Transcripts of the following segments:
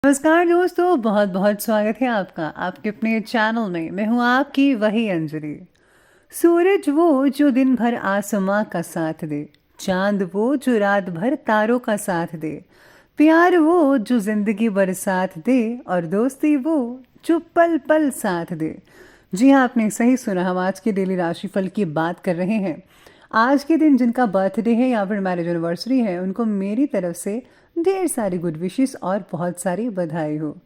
नमस्कार दोस्तों, बहुत बहुत स्वागत है आपका आपके अपने चैनल में। मैं हूं आपकी वही अंजलि। सूरज वो जो दिन भर आसमां का साथ दे, चांद वो जो रात भर तारों का साथ दे, प्यार वो जो जिंदगी भर साथ दे, और दोस्ती वो जो पल पल साथ दे। जी हाँ, आपने सही सुना। हम आज के डेली राशिफल की बात कर रहे हैं। आज के दिन जिनका बर्थडे है या फिर मैरिज एनिवर्सरी है, उनको मेरी तरफ से ढेर सारी गुड विशेस और बहुत सारी बधाई हो।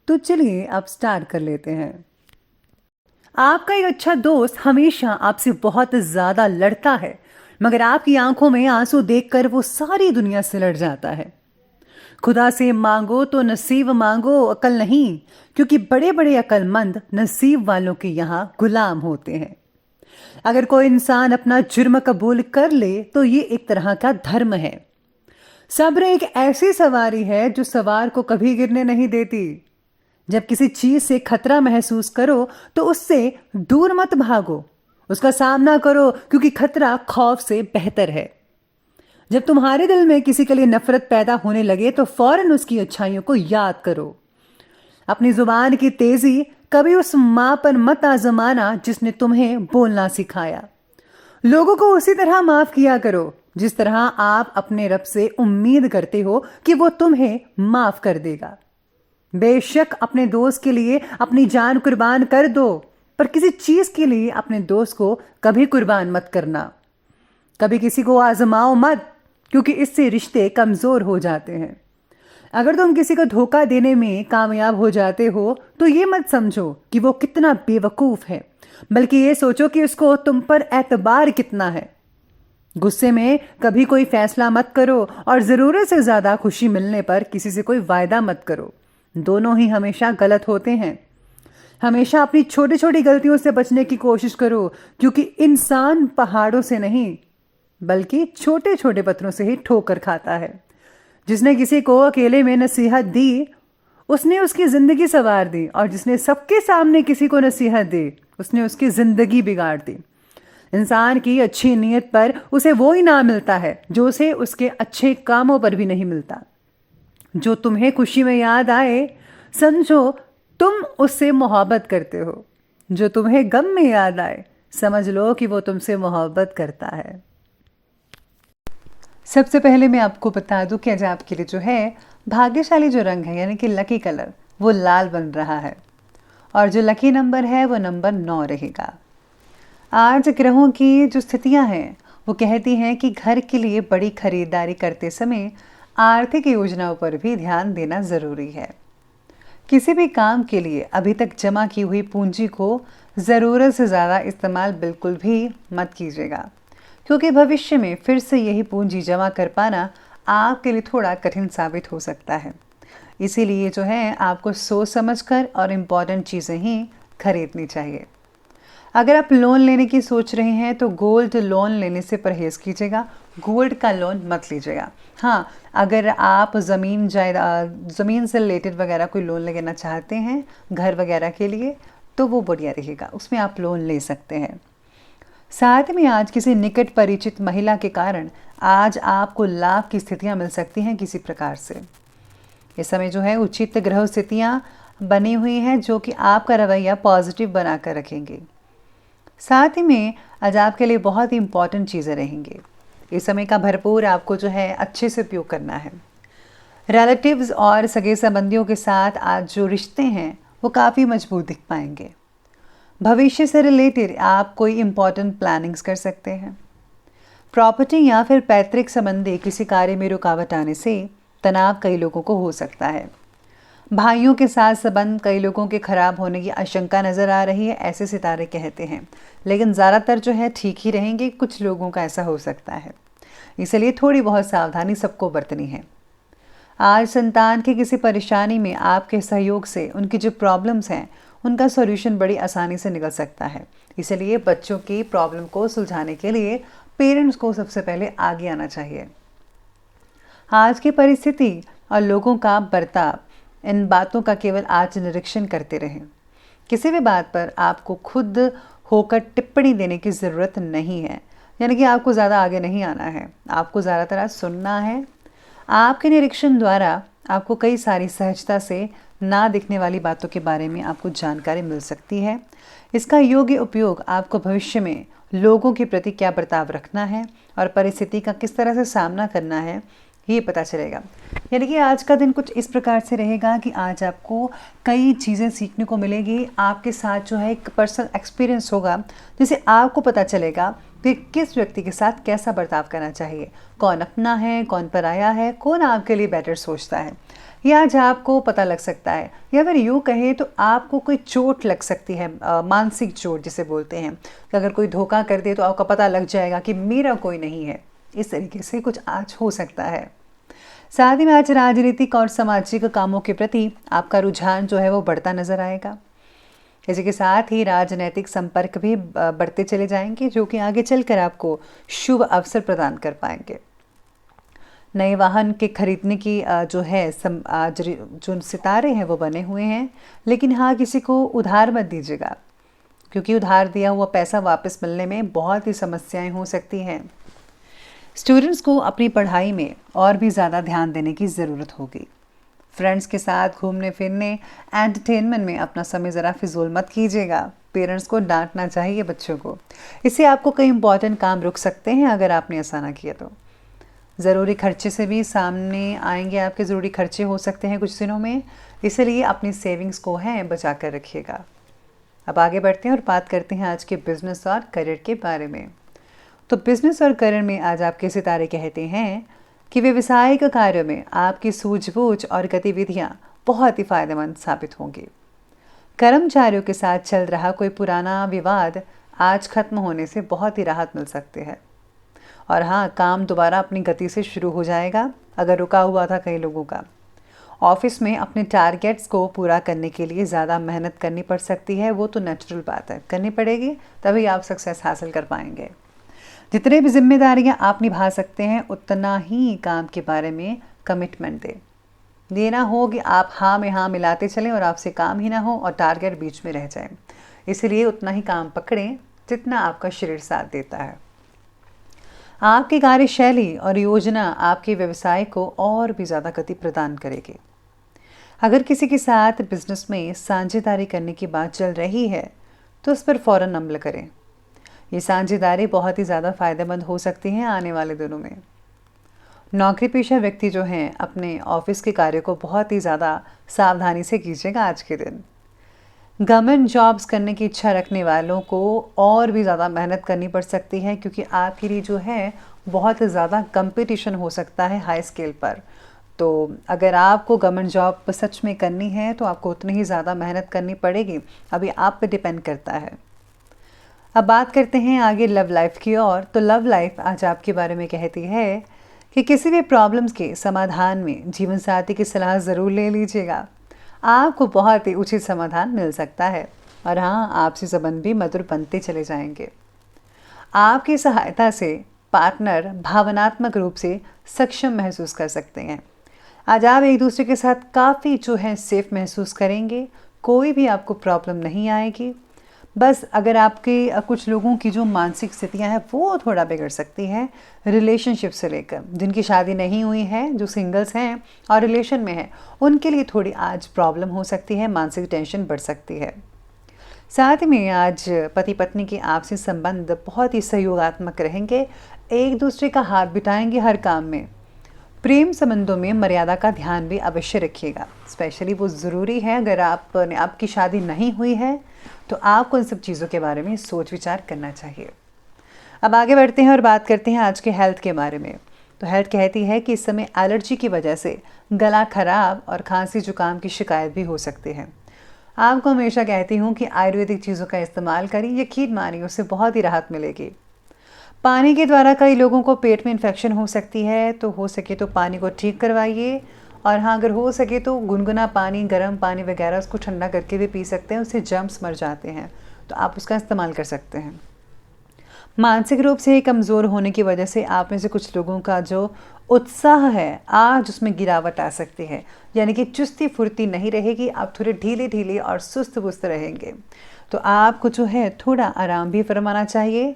तो चलिए अब स्टार्ट कर लेते हैं। आपका एक अच्छा दोस्त हमेशा आपसे बहुत ज्यादा लड़ता है, मगर आपकी आंखों में आंसू देखकर वो सारी दुनिया से लड़ जाता है। खुदा से मांगो तो नसीब मांगो, अकल नहीं, क्योंकि बड़े बड़े अकलमंद नसीब वालों के यहाँ गुलाम होते हैं। अगर कोई इंसान अपना जुर्म कबूल कर ले तो ये एक तरह का धर्म है। सब्र एक ऐसी सवारी है जो सवार को कभी गिरने नहीं देती। जब किसी चीज से खतरा महसूस करो तो उससे दूर मत भागो, उसका सामना करो, क्योंकि खतरा खौफ से बेहतर है। जब तुम्हारे दिल में किसी के लिए नफरत पैदा होने लगे तो फौरन उसकी अच्छाइयों को याद करो। अपनी जुबान की तेजी कभी उस मां पर मत आजमाना जिसने तुम्हें बोलना सिखाया। लोगों को उसी तरह माफ किया करो जिस तरह आप अपने रब से उम्मीद करते हो कि वो तुम्हें माफ कर देगा। बेशक अपने दोस्त के लिए अपनी जान कुर्बान कर दो, पर किसी चीज के लिए अपने दोस्त को कभी कुर्बान मत करना। कभी किसी को आजमाओ मत, क्योंकि इससे रिश्ते कमजोर हो जाते हैं। अगर तुम किसी को धोखा देने में कामयाब हो जाते हो तो ये मत समझो कि वो कितना बेवकूफ है, बल्कि ये सोचो कि उसको तुम पर एतबार कितना है। गुस्से में कभी कोई फैसला मत करो, और जरूरत से ज्यादा खुशी मिलने पर किसी से कोई वायदा मत करो। दोनों ही हमेशा गलत होते हैं। हमेशा अपनी छोटी छोटी गलतियों से बचने की कोशिश करो, क्योंकि इंसान पहाड़ों से नहीं बल्कि छोटे छोटे पत्थरों से ही ठोकर खाता है। जिसने किसी को अकेले में नसीहत दी उसने उसकी जिंदगी संवार दी, और जिसने सबके सामने किसी को नसीहत दी उसने उसकी जिंदगी बिगाड़ दी। इंसान की अच्छी नीयत पर उसे वो इनाम मिलता है जो उसे उसके अच्छे कामों पर भी नहीं मिलता। जो तुम्हें खुशी में याद आए समझो तुम उससे मोहब्बत करते हो। जो तुम्हें गम में याद आए समझ लो कि वो तुमसे मोहब्बत करता है। सबसे पहले मैं आपको बता दूं कि आज आपके लिए जो है भाग्यशाली जो रंग है यानी कि लकी कलर वो लाल बन रहा है, और जो लकी नंबर है वो नंबर 9 रहेगा। आज ग्रहों की जो स्थितियां हैं वो कहती हैं कि घर के लिए बड़ी खरीदारी करते समय आर्थिक योजनाओं पर भी ध्यान देना ज़रूरी है। किसी भी काम के लिए अभी तक जमा की हुई पूंजी को ज़रूरत से ज़्यादा इस्तेमाल बिल्कुल भी मत कीजिएगा, क्योंकि भविष्य में फिर से यही पूंजी जमा कर पाना आपके लिए थोड़ा कठिन साबित हो सकता है। इसीलिए जो है आपको सोच समझकर और इम्पॉर्टेंट चीज़ें ही खरीदनी चाहिए। अगर आप लोन लेने की सोच रहे हैं तो गोल्ड लोन लेने से परहेज़ कीजिएगा, गोल्ड का लोन मत लीजिएगा। हाँ, अगर आप ज़मीन से रिलेटेड वगैरह कोई लोन लेना चाहते हैं घर वगैरह के लिए तो वो बढ़िया रहेगा, उसमें आप लोन ले सकते हैं। साथ में आज किसी निकट परिचित महिला के कारण आज आपको लाभ की स्थितियाँ मिल सकती हैं किसी प्रकार से। इस समय जो है उचित ग्रह स्थितियाँ बनी हुई हैं जो कि आपका रवैया पॉजिटिव बनाकर रखेंगे। साथ ही में आज आपके लिए बहुत ही इंपॉर्टेंट चीज़ें रहेंगी। इस समय का भरपूर आपको जो है अच्छे से उपयोग करना है। रिलेटिव्स और सगे संबंधियों के साथ आज जो रिश्ते हैं वो काफ़ी मजबूत दिख पाएंगे। भविष्य से रिलेटेड आप कोई इंपॉर्टेंट प्लानिंग्स कर सकते हैं। प्रॉपर्टी या फिर पैतृक संबंधी किसी कार्य में रुकावट आने से तनाव कई लोगों को हो सकता है। भाइयों के साथ संबंध कई लोगों के खराब होने की आशंका नज़र आ रही है, ऐसे सितारे कहते हैं, लेकिन ज़्यादातर जो है ठीक ही रहेंगे। कुछ लोगों का ऐसा हो सकता है, इसलिए थोड़ी बहुत सावधानी सबको बरतनी है। आज संतान की किसी परेशानी में आपके सहयोग से उनकी जो प्रॉब्लम्स हैं उनका सॉल्यूशन बड़ी आसानी से निकल सकता है। इसलिए बच्चों की प्रॉब्लम को सुलझाने के लिए पेरेंट्स को सबसे पहले आगे आना चाहिए। आज की परिस्थिति और लोगों का बर्ताव, इन बातों का केवल आज निरीक्षण करते रहें। किसी भी बात पर आपको खुद होकर टिप्पणी देने की ज़रूरत नहीं है, यानी कि आपको ज़्यादा आगे नहीं आना है, आपको ज़्यादातर आज सुनना है। आपके निरीक्षण द्वारा आपको कई सारी सहजता से ना दिखने वाली बातों के बारे में आपको जानकारी मिल सकती है। इसका योग्य उपयोग आपको भविष्य में लोगों के प्रति क्या बर्ताव रखना है और परिस्थिति का किस तरह से सामना करना है, ये पता चलेगा। यानी कि आज का दिन कुछ इस प्रकार से रहेगा कि आज आपको कई चीज़ें सीखने को मिलेगी। आपके साथ जो है एक पर्सनल एक्सपीरियंस होगा, जिससे आपको पता चलेगा कि किस व्यक्ति के साथ कैसा बर्ताव करना चाहिए, कौन अपना है, कौन पराया है, कौन आपके लिए बेटर सोचता है, ये आज आपको पता लग सकता है। या फिर यूँ कहें तो आपको कोई चोट लग सकती है, मानसिक चोट जिसे बोलते हैं, कि अगर कोई धोखा कर दे तो आपको पता लग जाएगा कि मेरा कोई नहीं है। इस तरीके से कुछ आज हो सकता है। साथ ही में आज राजनीतिक और सामाजिक कामों के प्रति आपका रुझान जो है वो बढ़ता नजर आएगा। इसी के साथ ही राजनैतिक संपर्क भी बढ़ते चले जाएंगे, जो कि आगे चलकर आपको शुभ अवसर प्रदान कर पाएंगे। नए वाहन के खरीदने की जो है आज जो सितारे हैं वो बने हुए हैं, लेकिन हाँ, किसी को उधार मत दीजिएगा, क्योंकि उधार दिया हुआ पैसा वापस मिलने में बहुत ही समस्याएं हो सकती हैं। स्टूडेंट्स को अपनी पढ़ाई में और भी ज़्यादा ध्यान देने की ज़रूरत होगी। फ्रेंड्स के साथ घूमने फिरने, एंटरटेनमेंट में अपना समय ज़रा फिजूल मत कीजिएगा। पेरेंट्स को डांटना चाहिए बच्चों को, इससे आपको कई इंपॉर्टेंट काम रुक सकते हैं अगर आपने ऐसा ना किया तो। ज़रूरी खर्चे से भी सामने आएंगे, आपके ज़रूरी खर्चे हो सकते हैं कुछ दिनों में, इसलिए अपनी सेविंग्स को है बचा कर रखिएगा। अब आगे बढ़ते हैं और बात करते हैं आज के बिजनेस और करियर के बारे में। तो बिजनेस और करियर में आज आपके सितारे कहते हैं कि व्यवसायिक कार्यों में आपकी सूझबूझ और गतिविधियां बहुत ही फायदेमंद साबित होंगी। कर्मचारियों के साथ चल रहा कोई पुराना विवाद आज खत्म होने से बहुत ही राहत मिल सकती है। और हाँ, काम दोबारा अपनी गति से शुरू हो जाएगा अगर रुका हुआ था कई लोगों का। ऑफिस में अपने टारगेट्स को पूरा करने के लिए ज़्यादा मेहनत करनी पड़ सकती है, वो तो नेचुरल बात है, करनी पड़ेगी, तभी आप सक्सेस हासिल कर पाएंगे। जितने भी जिम्मेदारियां आप निभा सकते हैं, उतना ही काम के बारे में कमिटमेंट देना हो कि आप हाँ में हाँ मिलाते चलें और आपसे काम ही ना हो और टारगेट बीच में रह जाए। इसलिए उतना ही काम पकड़ें जितना आपका शरीर साथ देता है। आपकी कार्यशैली और योजना आपके व्यवसाय को और भी ज़्यादा गति प्रदान करेगी। अगर किसी के साथ बिजनेस में साझेदारी करने की बात चल रही है तो उस पर फ़ौरन अमल करें। ये साझेदारी बहुत ही ज़्यादा फ़ायदेमंद हो सकती हैं आने वाले दिनों में। नौकरी पेशा व्यक्ति जो हैं, अपने ऑफिस के कार्य को बहुत ही ज़्यादा सावधानी से कीजिएगा आज के दिन। गवर्नमेंट जॉब्स करने की इच्छा रखने वालों को और भी ज़्यादा मेहनत करनी पड़ सकती है, क्योंकि आपके लिए जो है बहुत ज़्यादा कंपटीशन हो सकता है हाई स्केल पर। तो अगर आपको गवर्नमेंट जॉब सच में करनी है तो आपको उतनी ही ज़्यादा मेहनत करनी पड़ेगी। अभी आप पे डिपेंड करता है। अब बात करते हैं आगे लव लाइफ की ओर। तो लव लाइफ आज आपके बारे में कहती है कि किसी भी प्रॉब्लम्स के समाधान में जीवन साथी की सलाह ज़रूर ले लीजिएगा। आपको बहुत ही उचित समाधान मिल सकता है और हाँ, आपसे संबंध भी मधुर बनते चले जाएंगे। आपकी सहायता से पार्टनर भावनात्मक रूप से सक्षम महसूस कर सकते हैं। आज आप एक दूसरे के साथ काफ़ी जो है सेफ महसूस करेंगे। कोई भी आपको प्रॉब्लम नहीं आएगी। बस अगर आपके कुछ लोगों की जो मानसिक स्थितियां हैं वो थोड़ा बिगड़ सकती हैं, रिलेशनशिप से लेकर जिनकी शादी नहीं हुई है, जो सिंगल्स हैं और रिलेशन में हैं, उनके लिए थोड़ी आज प्रॉब्लम हो सकती है, मानसिक टेंशन बढ़ सकती है। साथ में आज पति पत्नी के आपसी संबंध बहुत ही सहयोगात्मक रहेंगे, एक दूसरे का हाथ बिठाएंगे हर काम में। प्रेम संबंधों में मर्यादा का ध्यान भी अवश्य रखिएगा। स्पेशली वो ज़रूरी है, अगर आपकी शादी नहीं हुई है तो आपको इन सब चीज़ों के बारे में सोच विचार करना चाहिए। अब आगे बढ़ते हैं और बात करते हैं आज के हेल्थ के बारे में। तो हेल्थ कहती है कि इस समय एलर्जी की वजह से गला खराब और खांसी जुकाम की शिकायत भी हो सकती है। आपको हमेशा कहती हूँ कि आयुर्वेदिक चीज़ों का इस्तेमाल करें, यकीन मानिए उससे बहुत ही राहत मिलेगी। पानी के द्वारा कई लोगों को पेट में इन्फेक्शन हो सकती है, तो हो सके तो पानी को ठीक करवाइए। और हाँ, अगर हो सके तो गुनगुना पानी, गर्म पानी वगैरह उसको ठंडा करके भी पी सकते हैं, उससे जर्म्स मर जाते हैं, तो आप उसका इस्तेमाल कर सकते हैं। मानसिक रूप से कमज़ोर होने की वजह से आप में से कुछ लोगों का जो उत्साह है आज उसमें गिरावट आ सकती है, यानी कि चुस्ती फुर्ती नहीं रहेगी, आप थोड़े ढीले ढीले और सुस्त पुस्त रहेंगे। तो आपको जो है थोड़ा आराम भी फरमाना चाहिए,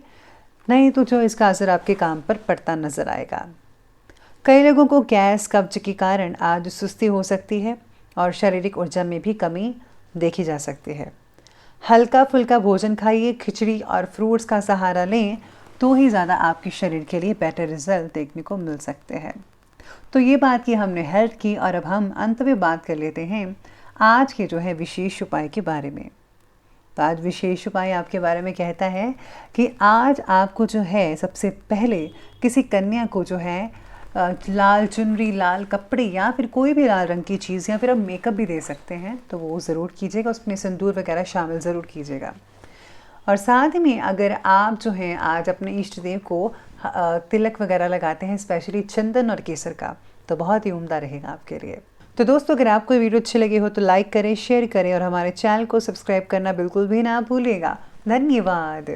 नहीं तो जो इसका असर आपके काम पर पड़ता नज़र आएगा। कई लोगों को गैस कब्ज के कारण आज सुस्ती हो सकती है और शारीरिक ऊर्जा में भी कमी देखी जा सकती है। हल्का फुल्का भोजन खाइए, खिचड़ी और फ्रूट्स का सहारा लें तो ही ज़्यादा आपके शरीर के लिए बेटर रिजल्ट देखने को मिल सकते हैं। तो ये बात की हमने हेल्थ की, और अब हम अंत में बात कर लेते हैं आज के जो है विशेष उपाय के बारे में। तो आज विशेष उपाय आपके बारे में कहता है कि आज आपको जो है सबसे पहले किसी कन्या को जो है लाल चुनरी, लाल कपड़े या फिर कोई भी लाल रंग की चीज़, या फिर आप मेकअप भी दे सकते हैं तो वो ज़रूर कीजिएगा, उसमें सिंदूर वगैरह शामिल ज़रूर कीजिएगा। और साथ में अगर आप जो हैं आज अपने इष्ट देव को तिलक वगैरह लगाते हैं, स्पेशली चंदन और केसर का, तो बहुत ही उम्दा रहेगा आपके लिए। तो दोस्तों, अगर आपको वीडियो अच्छी लगी हो तो लाइक करें, शेयर करें और हमारे चैनल को सब्सक्राइब करना बिल्कुल भी ना भूलिएगा। धन्यवाद।